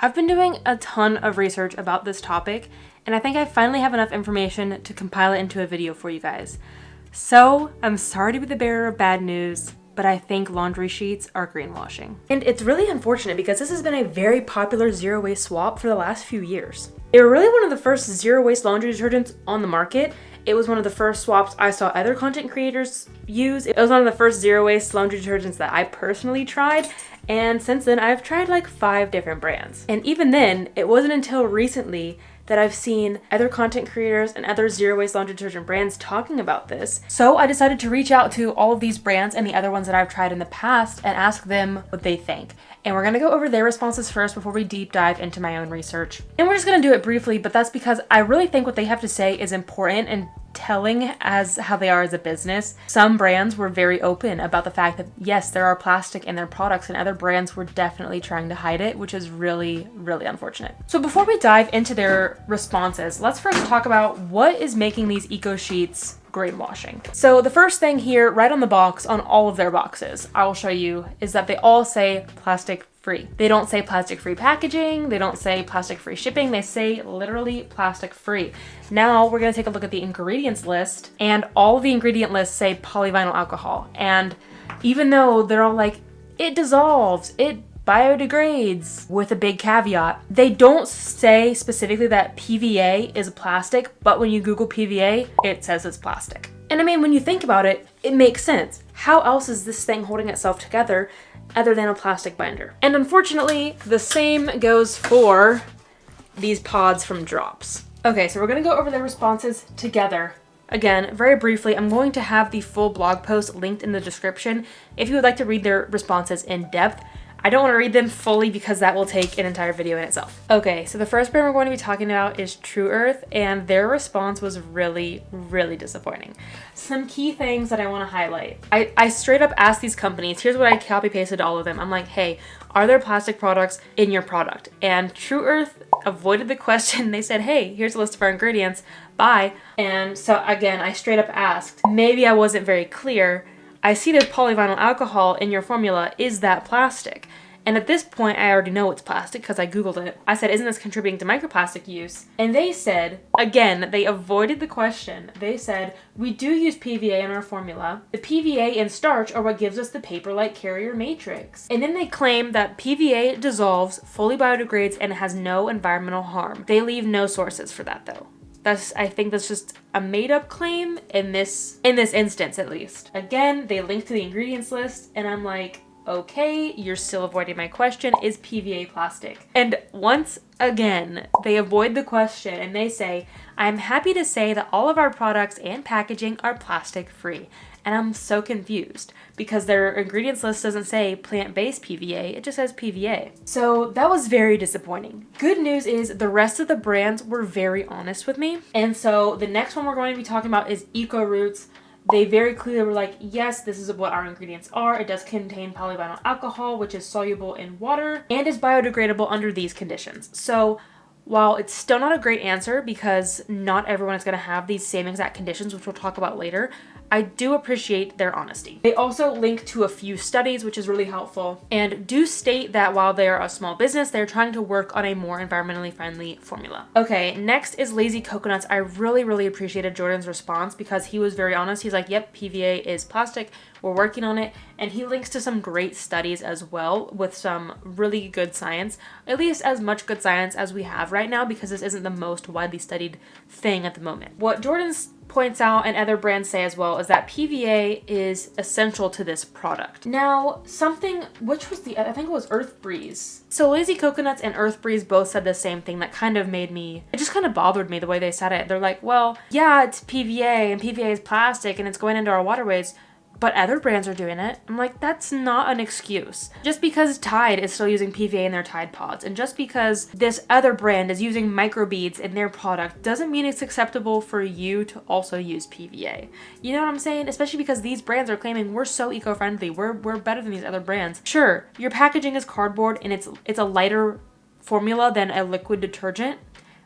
I've been doing a ton of research about this topic, and I think I finally have enough information to compile it into a video for you guys. So, I'm sorry to be the bearer of bad news, but I think laundry sheets are greenwashing. And it's really unfortunate because this has been a very popular zero waste swap for the last few years. They were really one of the first zero waste laundry detergents on the market. It was one of the first swaps I saw other content creators use. It was one of the first zero waste laundry detergents that I personally tried. And since then, I've tried like 5 different brands. And even then, it wasn't until recently that I've seen other content creators and other zero waste laundry detergent brands talking about this. So I decided to reach out to all of these brands and the other ones that I've tried in the past and ask them what they think. And we're gonna go over their responses first before we deep dive into my own research. And we're just gonna do it briefly, but that's because I really think what they have to say is important and telling as how they are as a business. Some brands were very open about the fact that yes, there are plastic in their products, and other brands were definitely trying to hide it, which is really, really unfortunate. So before we dive into their responses, let's first talk about what is making these eco sheets greenwashing. So the first thing here, right on the box, on all of their boxes, I will show you, is that they all say plastic free. They don't say plastic free packaging, they don't say plastic free shipping, they say literally plastic free. Now we're gonna take a look at the ingredients list, and all of the ingredient lists say polyvinyl alcohol. And even though they're all like, it dissolves, it biodegrades, with a big caveat, they don't say specifically that PVA is plastic, but when you Google PVA, it says it's plastic. And I mean, when you think about it, it makes sense. How else is this thing holding itself together other than a plastic binder? And unfortunately, the same goes for these pods from Drops. Okay, so we're gonna go over their responses together. Again, very briefly, I'm going to have the full blog post linked in the description if you would like to read their responses in depth. I don't want to read them fully because that will take an entire video in itself. Okay, so the first brand we're going to be talking about is True Earth, and their response was really, really disappointing. Some key things that I want to highlight. I straight up asked these companies, here's what I copy pasted to all of them. I'm like, hey, are there plastic products in your product? And True Earth avoided the question. They said, hey, here's a list of our ingredients, bye. And so again, I straight up asked, maybe I wasn't very clear. I see there's polyvinyl alcohol in your formula. Is that plastic? And at this point, I already know it's plastic because I Googled it. I said, isn't this contributing to microplastic use? And they said, again, they avoided the question. They said, we do use PVA in our formula. The PVA and starch are what gives us the paper-like carrier matrix. And then they claim that PVA dissolves, fully biodegrades, and has no environmental harm. They leave no sources for that though. I think that's just a made-up claim in this instance, at least. Again, they link to the ingredients list, and I'm like, okay, you're still avoiding my question. Is PVA plastic? And once again, they avoid the question and they say, I'm happy to say that all of our products and packaging are plastic-free. And I'm so confused because their ingredients list doesn't say plant-based PVA, it just says PVA. So that was very disappointing. Good news is the rest of the brands were very honest with me. And so the next one we're going to be talking about is Eco Roots. They very clearly were like, yes, this is what our ingredients are. It does contain polyvinyl alcohol, which is soluble in water and is biodegradable under these conditions. So while it's still not a great answer because not everyone is going to have these same exact conditions, which we'll talk about later, I do appreciate their honesty. They also link to a few studies, which is really helpful, and do state that while they are a small business, they're trying to work on a more environmentally friendly formula. Okay, next is Lazy Coconuts. I really, really appreciated Jordan's response because he was very honest. He's like, yep, PVA is plastic. We're working on it. And he links to some great studies as well with some really good science, at least as much good science as we have right now because this isn't the most widely studied thing at the moment. What Jordan's points out and other brands say as well is that PVA is essential to this product. Now, something, which was I think it was Earth Breeze. So Lazy Coconuts and Earth Breeze both said the same thing that kind of made me, it just kind of bothered me the way they said it. They're like, well, yeah, it's PVA and PVA is plastic and it's going into our waterways, but other brands are doing it. I'm like, that's not an excuse. Just because Tide is still using PVA in their Tide Pods, and just because this other brand is using microbeads in their product, doesn't mean it's acceptable for you to also use PVA. You know what I'm saying? Especially because these brands are claiming we're so eco-friendly, we're better than these other brands. Sure, your packaging is cardboard and it's a lighter formula than a liquid detergent,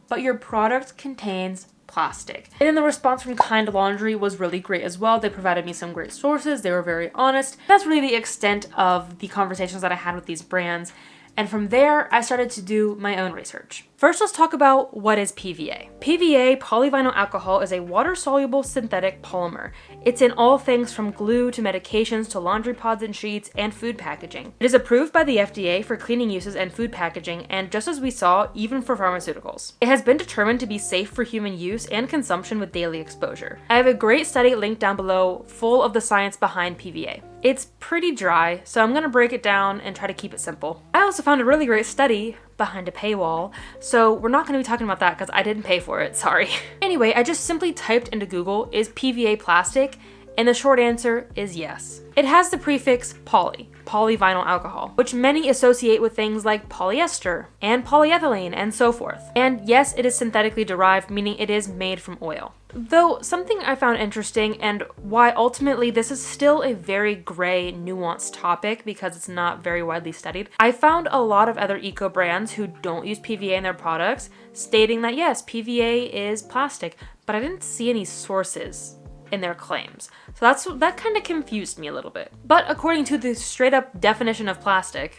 but your product contains plastic. And then the response from Kind Laundry was really great as well. They provided me some great sources. They were very honest. That's really the extent of the conversations that I had with these brands. And from there, I started to do my own research. First, let's talk about what is PVA. PVA, polyvinyl alcohol, is a water-soluble synthetic polymer. It's in all things from glue to medications to laundry pods and sheets and food packaging. It is approved by the FDA for cleaning uses and food packaging, and just as we saw, even for pharmaceuticals. It has been determined to be safe for human use and consumption with daily exposure. I have a great study linked down below full of the science behind PVA. It's pretty dry, so I'm gonna break it down and try to keep it simple. I also found a really great study behind a paywall, so we're not gonna be talking about that because I didn't pay for it, sorry. Anyway, I just simply typed into Google, is PVA plastic? And the short answer is yes. It has the prefix polyvinyl alcohol, which many associate with things like polyester and polyethylene and so forth. And yes, it is synthetically derived, meaning it is made from oil. Though something I found interesting, and why ultimately this is still a very gray, nuanced topic because it's not very widely studied, I found a lot of other eco brands who don't use PVA in their products stating that yes, PVA is plastic, but I didn't see any sources in their claims. So that kind of confused me a little bit. But according to the straight up definition of plastic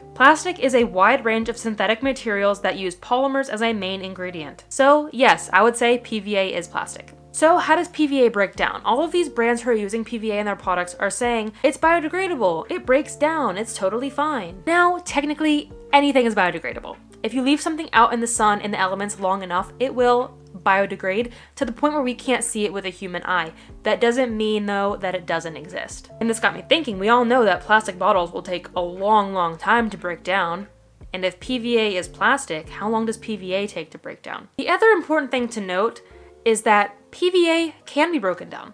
is a wide range of synthetic materials that use polymers as a main ingredient. So yes, I would say PVA is plastic. So how does PVA break down? All of these brands who are using PVA in their products are saying it's biodegradable, it breaks down, it's totally fine. Now, technically, anything is biodegradable. If you leave something out in the sun in the elements long enough, it will biodegrade to the point where we can't see it with a human eye. That doesn't mean though that it doesn't exist. And this got me thinking, we all know that plastic bottles will take a long time to break down. And if PVA is plastic, how long does PVA take to break down? The other important thing to note is that PVA can be broken down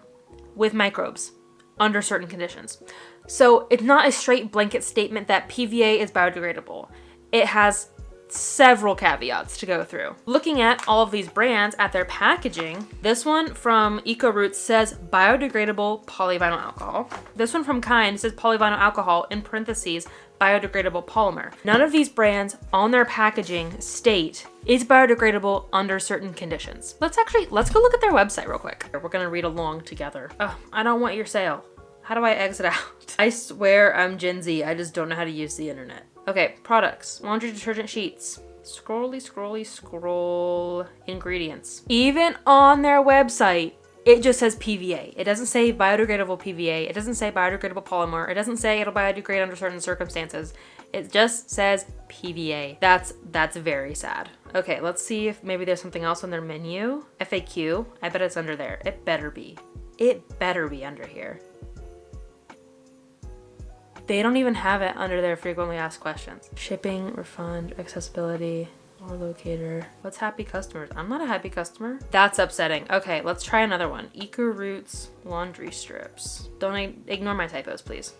with microbes under certain conditions. So it's not a straight blanket statement that PVA is biodegradable. It has several caveats to go through. Looking at all of these brands at their packaging, this one from EcoRoots says biodegradable polyvinyl alcohol. This one from Kind says polyvinyl alcohol in parentheses biodegradable polymer. None of these brands on their packaging state it's biodegradable under certain conditions. Let's go look at their website real quick. We're gonna read along together. Oh, I don't want your sale. How do I exit out? I swear I'm Gen Z, I just don't know how to use the internet. Okay, products, laundry detergent sheets. Scroll, ingredients. Even on their website, it just says PVA. It doesn't say biodegradable PVA. It doesn't say biodegradable polymer. It doesn't say it'll biodegrade under certain circumstances. It just says PVA. That's very sad. Okay, let's see if maybe there's something else on their menu. FAQ, I bet it's under there. It better be. It better be under here. They don't even have it under their frequently asked questions. Shipping, refund, accessibility, or locator. What's happy customers? I'm not a happy customer. That's upsetting. Okay, let's try another one. EcoRoots laundry strips. Don't ignore my typos, please.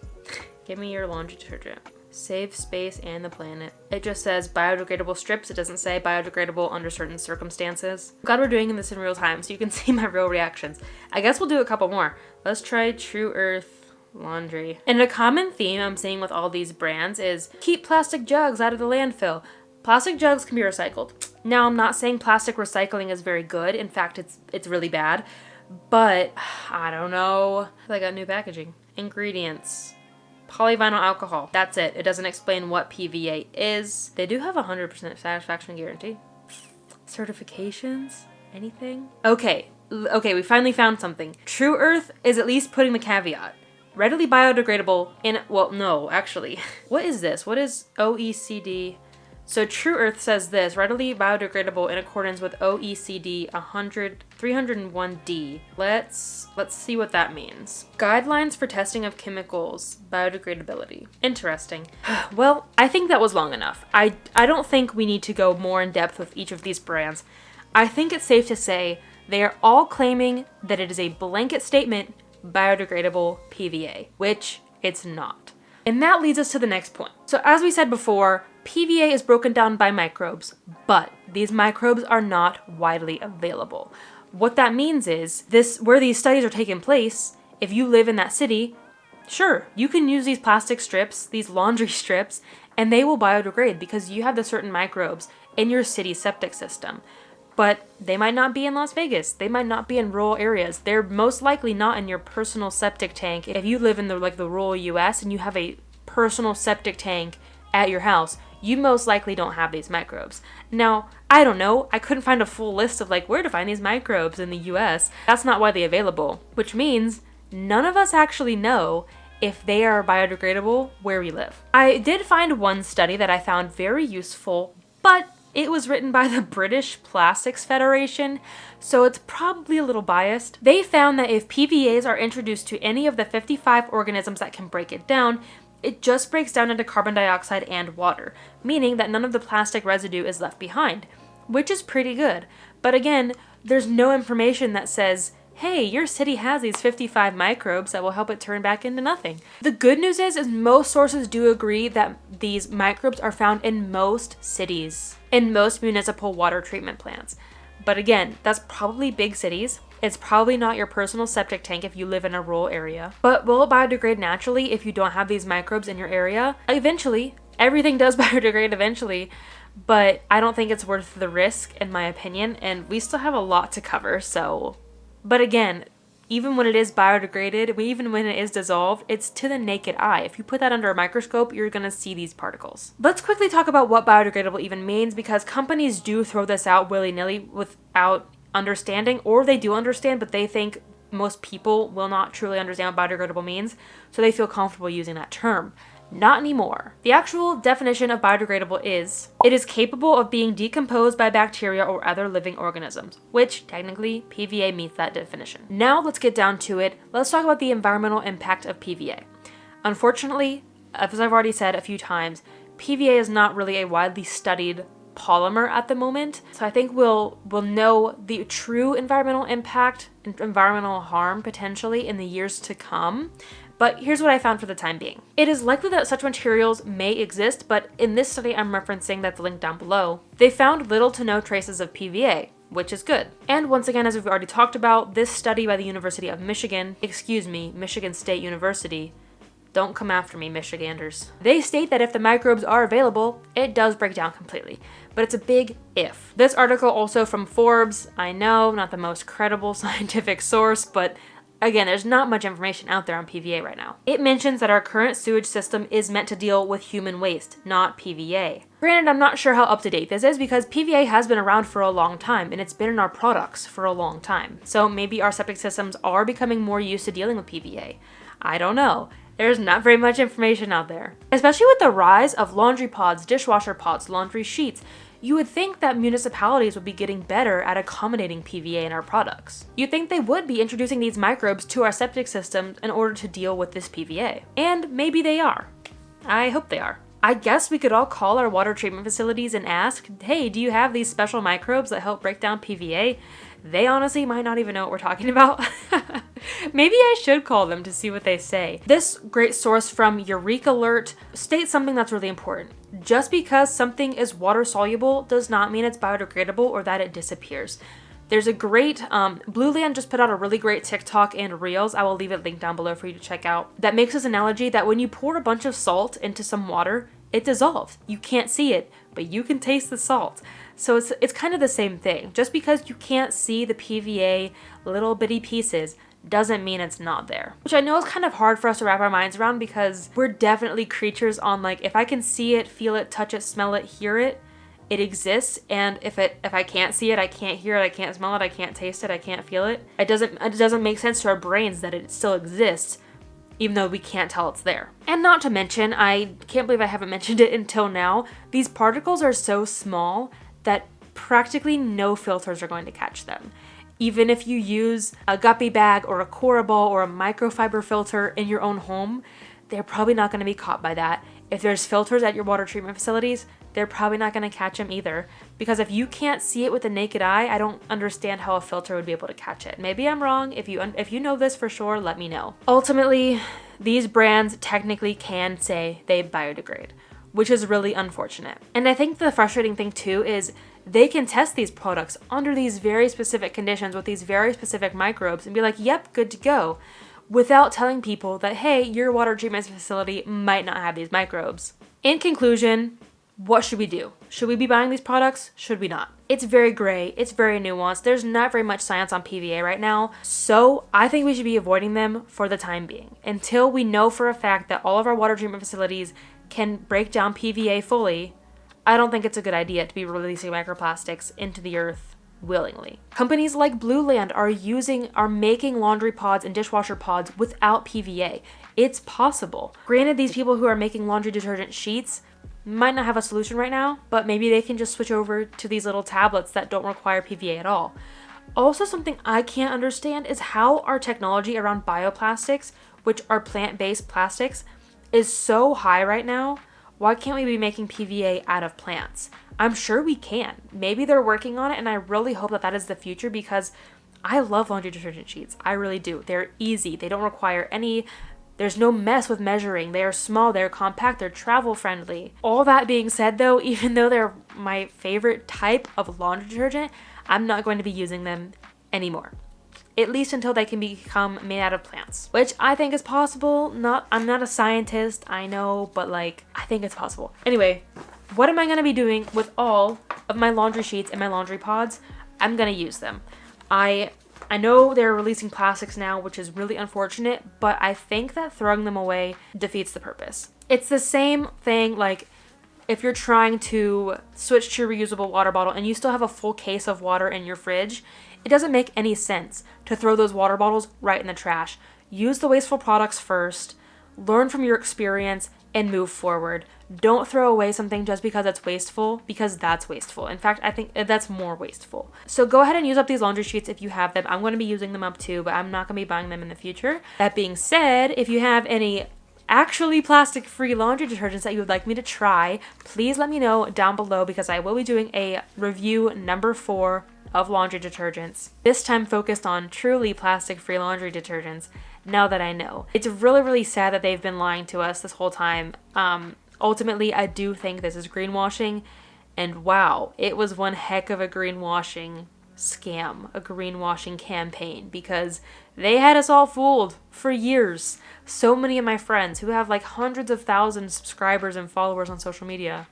Give me your laundry detergent. Save space and the planet. It just says biodegradable strips. It doesn't say biodegradable under certain circumstances. I'm glad we're doing this in real time so you can see my real reactions. I guess we'll do a couple more. Let's try True Earth laundry. And a common theme I'm seeing with all these brands is keep plastic jugs out of the landfill. Plastic jugs can be recycled. Now, I'm not saying plastic recycling is very good. In fact, it's really bad. But I don't know. I got new packaging. Ingredients. Polyvinyl alcohol. That's it. It doesn't explain what PVA is. They do have a 100% satisfaction guarantee. Certifications? Anything? Okay, we finally found something. True Earth is at least putting the caveat. Readily biodegradable in, well, no, actually. What is this? What is OECD? So True Earth says this, readily biodegradable in accordance with OECD 301D. Let's see what that means. Guidelines for testing of chemicals, biodegradability. Interesting. Well, I think that was long enough. I don't think we need to go more in depth with each of these brands. I think it's safe to say they are all claiming that it is a blanket statement biodegradable PVA, which it's not. And that leads us to the next point. So as we said before, PVA is broken down by microbes, but these microbes are not widely available. What that means is where these studies are taking place, if you live in that city, sure, you can use these plastic strips, these laundry strips, and they will biodegrade because you have the certain microbes in your city's septic system. But they might not be in Las Vegas. They might not be in rural areas. They're most likely not in your personal septic tank. If you live in the rural US and you have a personal septic tank at your house, you most likely don't have these microbes. Now, I don't know, I couldn't find a full list of like where to find these microbes in the US. That's not widely available, which means none of us actually know if they are biodegradable where we live. I did find one study that I found very useful, but it was written by the British Plastics Federation, so it's probably a little biased. They found that if PVAs are introduced to any of the 55 organisms that can break it down, it just breaks down into carbon dioxide and water, meaning that none of the plastic residue is left behind, which is pretty good. But again, there's no information that says, hey, your city has these 55 microbes that will help it turn back into nothing. The good news is most sources do agree that these microbes are found in most cities, in most municipal water treatment plants. But again, that's probably big cities. It's probably not your personal septic tank if you live in a rural area. But will it biodegrade naturally if you don't have these microbes in your area? Eventually. Everything does biodegrade eventually, but I don't think it's worth the risk in my opinion, and we still have a lot to cover, so... But again, even when it is biodegraded, even when it is dissolved, it's to the naked eye. If you put that under a microscope, you're gonna see these particles. Let's quickly talk about what biodegradable even means, because companies do throw this out willy-nilly without understanding, or they do understand, but they think most people will not truly understand what biodegradable means, so they feel comfortable using that term. Not anymore. The actual definition of biodegradable is, it is capable of being decomposed by bacteria or other living organisms, which technically PVA meets that definition. Now let's get down to it. Let's talk about the environmental impact of PVA. Unfortunately, as I've already said a few times, PVA is not really a widely studied polymer at the moment, so I think we'll know the true environmental impact and environmental harm potentially in the years to come. But here's what I found for the time being. It is likely that such materials may exist, but in this study I'm referencing that's linked down below, they found little to no traces of PVA, which is good. And once again, as we've already talked about, this study by the University of Michigan, Michigan State University, don't come after me, Michiganders. They state that if the microbes are available, it does break down completely, but it's a big if. This article also from Forbes, I know, not the most credible scientific source, but again, there's not much information out there on PVA right now. It mentions that our current sewage system is meant to deal with human waste, not PVA. Granted, I'm not sure how up to date this is because PVA has been around for a long time and it's been in our products for a long time. So maybe our septic systems are becoming more used to dealing with PVA. I don't know. There's not very much information out there. Especially with the rise of laundry pods, dishwasher pods, laundry sheets, you would think that municipalities would be getting better at accommodating PVA in our products. You'd think they would be introducing these microbes to our septic systems in order to deal with this PVA. And maybe they are. I hope they are. I guess we could all call our water treatment facilities and ask, hey, do you have these special microbes that help break down PVA? They honestly might not even know what we're talking about. Maybe I should call them to see what they say. This great source from Eureka Alert states something that's really important. Just because something is water soluble does not mean it's biodegradable or that it disappears. There's a great, Blue Land just put out a really great TikTok and Reels, I will leave it linked down below for you to check out, that makes this analogy that when you pour a bunch of salt into some water, it dissolves. You can't see it, but you can taste the salt. So it's kind of the same thing. Just because you can't see the PVA little bitty pieces doesn't mean it's not there. Which I know is kind of hard for us to wrap our minds around because we're definitely creatures on like, if I can see it, feel it, touch it, smell it, hear it, it exists. And if I can't see it, I can't hear it, I can't smell it, I can't taste it, I can't feel it. It doesn't make sense to our brains that it still exists, even though we can't tell it's there. And not to mention, I can't believe I haven't mentioned it until now, these particles are so small that practically no filters are going to catch them. Even if you use a guppy bag or a Coraball or a microfiber filter in your own home, they're probably not going to be caught by that. If there's filters at your water treatment facilities, they're probably not going to catch them either. Because if you can't see it with the naked eye, I don't understand how a filter would be able to catch it. Maybe I'm wrong. If you know this for sure, let me know. Ultimately, these brands technically can say they biodegrade, which is really unfortunate. And I think the frustrating thing too is they can test these products under these very specific conditions with these very specific microbes and be like, yep, good to go, without telling people that, hey, your water treatment facility might not have these microbes. In conclusion, what should we do? Should we be buying these products? Should we not? It's very gray. It's very nuanced. There's not very much science on PVA right now. So I think we should be avoiding them for the time being until we know for a fact that all of our water treatment facilities can break down PVA fully. I don't think it's a good idea to be releasing microplastics into the earth willingly. Companies like Blueland are making laundry pods and dishwasher pods without PVA. It's possible. Granted, these people who are making laundry detergent sheets might not have a solution right now, but maybe they can just switch over to these little tablets that don't require PVA at all. Also, something I can't understand is how our technology around bioplastics, which are plant-based plastics, is so high right now. Why can't we be making PVA out of plants? I'm sure we can. Maybe they're working on it, and I really hope that is the future, because I love laundry detergent sheets. I really do. They're easy. They don't require there's no mess with measuring. They are small, they're compact, they're travel friendly. All that being said though, even though they're my favorite type of laundry detergent, I'm not going to be using them anymore. At least until they can become made out of plants, which I think is possible. I'm not a scientist, I know, but I think it's possible. Anyway, what am I gonna be doing with all of my laundry sheets and my laundry pods? I'm gonna use them. I know they're releasing plastics now, which is really unfortunate, but I think that throwing them away defeats the purpose. It's the same thing if you're trying to switch to a reusable water bottle and you still have a full case of water in your fridge. It doesn't make any sense to throw those water bottles right in the trash. Use the wasteful products first, learn from your experience, and move forward. Don't throw away something just because it's wasteful, because that's wasteful. In fact, I think that's more wasteful. So go ahead and use up these laundry sheets if you have them. I'm going to be using them up too, but I'm not going to be buying them in the future. That being said, if you have any actually plastic-free laundry detergents that you would like me to try, please let me know down below, because I will be doing a review number 4 of laundry detergents, this time focused on truly plastic-free laundry detergents, now that I know. It's really, really sad that they've been lying to us this whole time. Ultimately, I do think this is greenwashing, and wow, it was one heck of a greenwashing scam, a greenwashing campaign, because they had us all fooled for years. So many of my friends who have hundreds of thousands of subscribers and followers on social media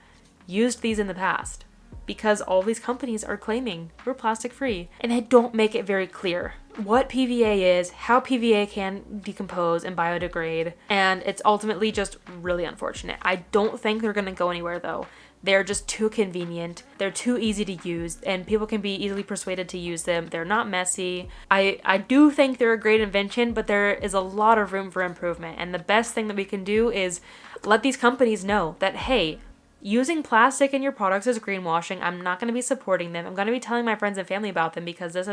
used these in the past, because all these companies are claiming we're plastic free, and they don't make it very clear what PVA is, how PVA can decompose and biodegrade, and it's ultimately just really unfortunate. I don't think they're gonna go anywhere though. They're just too convenient, they're too easy to use, and people can be easily persuaded to use them. They're not messy. I do think they're a great invention, but there is a lot of room for improvement, and the best thing that we can do is let these companies know that, hey, using plastic in your products is greenwashing. I'm not going to be supporting them. I'm going to be telling my friends and family about them, because this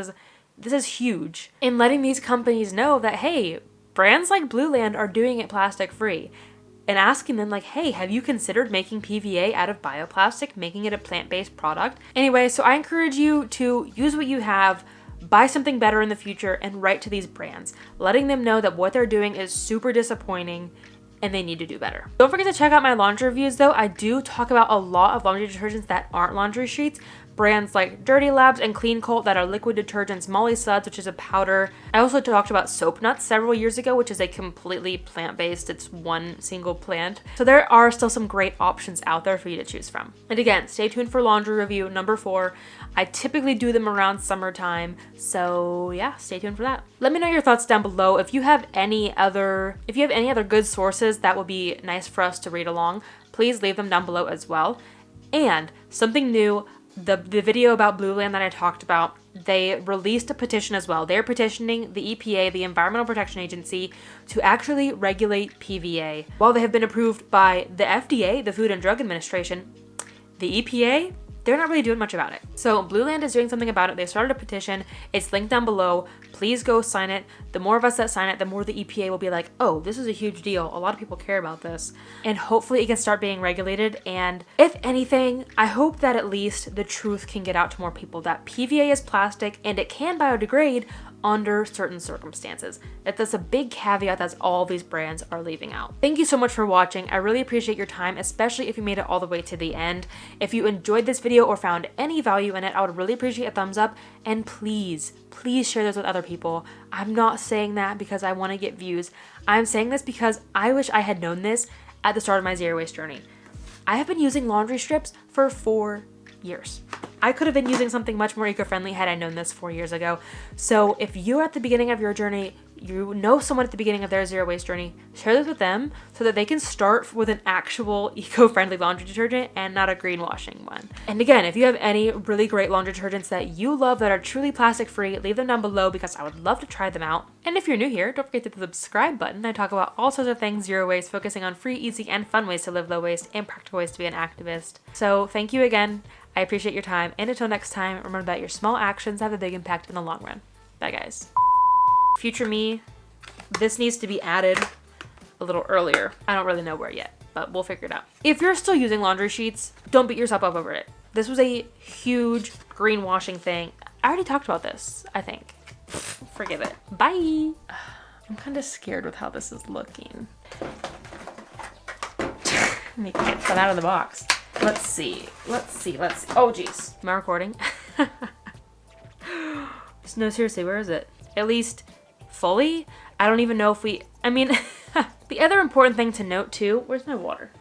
is huge. And letting these companies know that, hey, brands like Blueland are doing it plastic free. And asking them hey, have you considered making PVA out of bioplastic, making it a plant-based product? Anyway, so I encourage you to use what you have, buy something better in the future, and write to these brands, letting them know that what they're doing is super disappointing and they need to do better. Don't forget to check out my laundry reviews though. I do talk about a lot of laundry detergents that aren't laundry sheets. Brands like Dirty Labs and Clean Cult that are liquid detergents, Molly Suds, which is a powder. I also talked about Soap Nuts several years ago, which is a completely plant-based, it's one single plant. So there are still some great options out there for you to choose from. And again, stay tuned for laundry review number 4. I typically do them around summertime, so yeah, stay tuned for that. Let me know your thoughts down below. If you have any other good sources that would be nice for us to read along, please leave them down below as well. And something new, the video about Blueland that I talked about, they released a petition as well. They're petitioning the EPA, the Environmental Protection Agency, to actually regulate PVA. While they have been approved by the FDA, the Food and Drug Administration, the EPA, they're not really doing much about it. So Blueland is doing something about it. They started a petition. It's linked down below. Please go sign it. The more of us that sign it, the more the EPA will be like, oh, this is a huge deal. A lot of people care about this. And hopefully it can start being regulated. And if anything, I hope that at least the truth can get out to more people that PVA is plastic and it can biodegrade under certain circumstances. That's a big caveat that all these brands are leaving out. Thank you so much for watching. I really appreciate your time, especially if you made it all the way to the end. If you enjoyed this video or found any value in it, I would really appreciate a thumbs up, and please share this with other people. I'm not saying that because I want to get views. I'm saying this because I wish I had known this at the start of my zero waste journey. I have been using laundry strips for 4 years. I could have been using something much more eco-friendly had I known this 4 years ago. So if you're at the beginning of your journey, you know someone at the beginning of their zero waste journey, share this with them so that they can start with an actual eco-friendly laundry detergent and not a greenwashing one. And again, if you have any really great laundry detergents that you love that are truly plastic free, leave them down below because I would love to try them out. And if you're new here, don't forget to hit the subscribe button. I talk about all sorts of things zero waste, focusing on free, easy, and fun ways to live low waste and practical ways to be an activist. So thank you again. I appreciate your time. And until next time, remember that your small actions have a big impact in the long run. Bye guys. Future me, this needs to be added a little earlier. I don't really know where yet, but we'll figure it out. If you're still using laundry sheets, don't beat yourself up over it. This was a huge greenwashing thing. I already talked about this, I think. Forgive it. Bye. I'm kind of scared with how this is looking. Making it come out of the box. Let's see. Oh geez. Am I recording? No, seriously, where is it? At least fully? I don't even know if the other important thing to note too, where's my water?